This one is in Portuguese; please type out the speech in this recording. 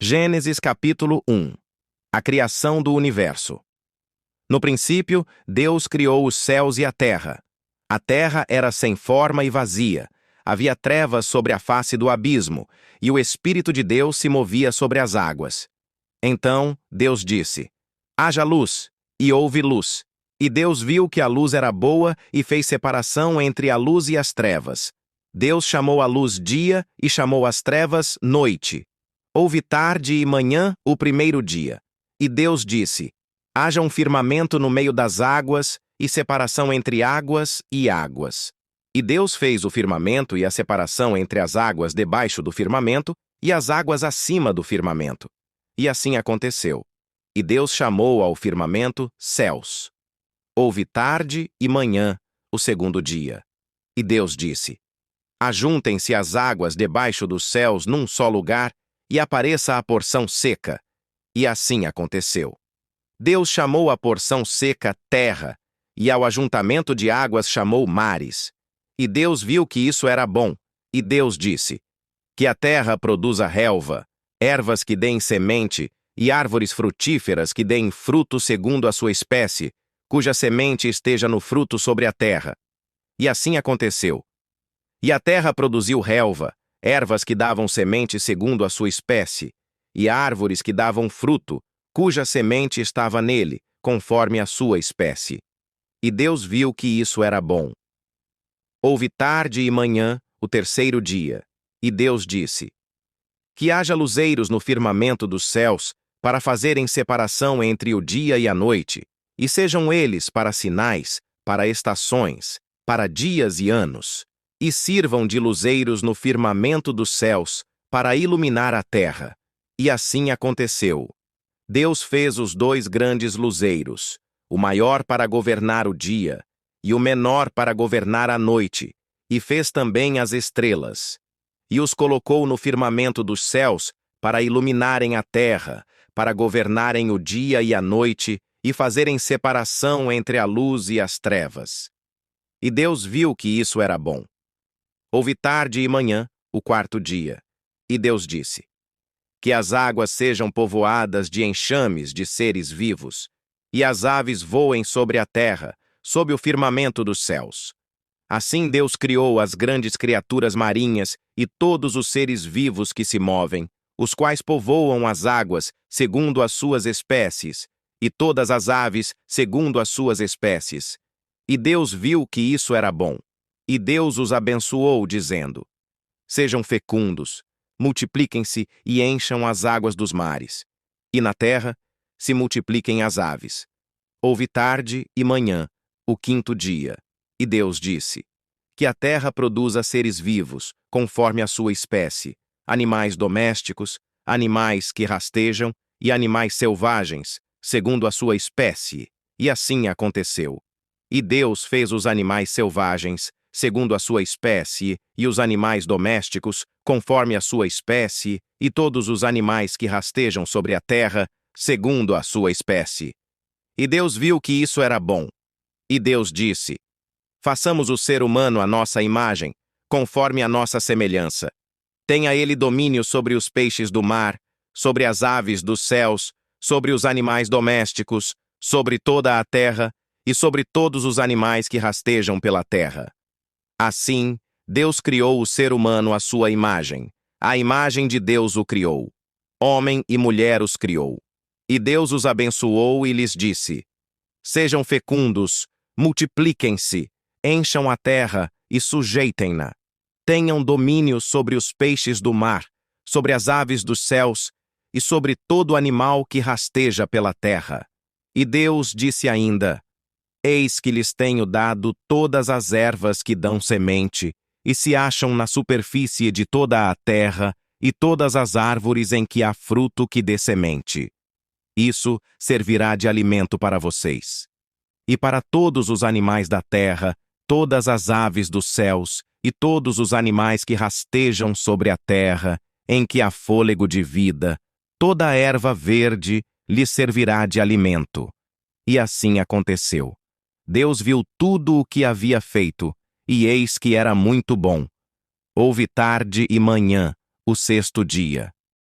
Gênesis capítulo 1. A criação do universo. No princípio, Deus criou os céus e a terra. A terra era sem forma e vazia. Havia trevas sobre a face do abismo, e o Espírito de Deus se movia sobre as águas. Então, Deus disse: haja luz, e houve luz. E Deus viu que a luz era boa e fez separação entre a luz e as trevas. Deus chamou a luz dia e chamou as trevas noite. Houve tarde e manhã o primeiro dia. E Deus disse: haja um firmamento no meio das águas e separação entre águas e águas. E Deus fez o firmamento e a separação entre as águas debaixo do firmamento e as águas acima do firmamento. E assim aconteceu. E Deus chamou ao firmamento céus. Houve tarde e manhã o segundo dia. E Deus disse: ajuntem-se as águas debaixo dos céus num só lugar, e apareça a porção seca. E assim aconteceu. Deus chamou a porção seca terra, e ao ajuntamento de águas chamou mares. E Deus viu que isso era bom. E Deus disse: que a terra produza relva, ervas que deem semente, e árvores frutíferas que deem fruto segundo a sua espécie, cuja semente esteja no fruto sobre a terra. E assim aconteceu. E a terra produziu relva, ervas que davam semente segundo a sua espécie, e árvores que davam fruto, cuja semente estava nele, conforme a sua espécie. E Deus viu que isso era bom. Houve tarde e manhã, o terceiro dia, e Deus disse: que haja luzeiros no firmamento dos céus, para fazerem separação entre o dia e a noite, e sejam eles para sinais, para estações, para dias e anos, e sirvam de luzeiros no firmamento dos céus, para iluminar a terra. E assim aconteceu. Deus fez os dois grandes luzeiros, o maior para governar o dia, e o menor para governar a noite, e fez também as estrelas. E os colocou no firmamento dos céus, para iluminarem a terra, para governarem o dia e a noite, e fazerem separação entre a luz e as trevas. E Deus viu que isso era bom. Houve tarde e manhã, o quarto dia. E Deus disse: que as águas sejam povoadas de enxames de seres vivos, e as aves voem sobre a terra, sob o firmamento dos céus. Assim Deus criou as grandes criaturas marinhas e todos os seres vivos que se movem, os quais povoam as águas segundo as suas espécies, e todas as aves segundo as suas espécies. E Deus viu que isso era bom. E Deus os abençoou, dizendo: sejam fecundos, multipliquem-se e encham as águas dos mares. E na terra se multipliquem as aves. Houve tarde e manhã, o quinto dia. E Deus disse: que a terra produza seres vivos, conforme a sua espécie, animais domésticos, animais que rastejam e animais selvagens, segundo a sua espécie. E assim aconteceu. E Deus fez os animais selvagens, segundo a sua espécie, e os animais domésticos, conforme a sua espécie, e todos os animais que rastejam sobre a terra, segundo a sua espécie. E Deus viu que isso era bom. E Deus disse: façamos o ser humano à nossa imagem, conforme a nossa semelhança. Tenha ele domínio sobre os peixes do mar, sobre as aves dos céus, sobre os animais domésticos, sobre toda a terra, e sobre todos os animais que rastejam pela terra. Assim, Deus criou o ser humano à sua imagem. A imagem de Deus o criou. Homem e mulher os criou. E Deus os abençoou e lhes disse: sejam fecundos, multipliquem-se, encham a terra e sujeitem-na. Tenham domínio sobre os peixes do mar, sobre as aves dos céus e sobre todo animal que rasteja pela terra. E Deus disse ainda: eis que lhes tenho dado todas as ervas que dão semente, e se acham na superfície de toda a terra, e todas as árvores em que há fruto que dê semente. Isso servirá de alimento para vocês. E para todos os animais da terra, todas as aves dos céus, e todos os animais que rastejam sobre a terra, em que há fôlego de vida, toda a erva verde lhes servirá de alimento. E assim aconteceu. Deus viu tudo o que havia feito, e eis que era muito bom. Houve tarde e manhã, o sexto dia.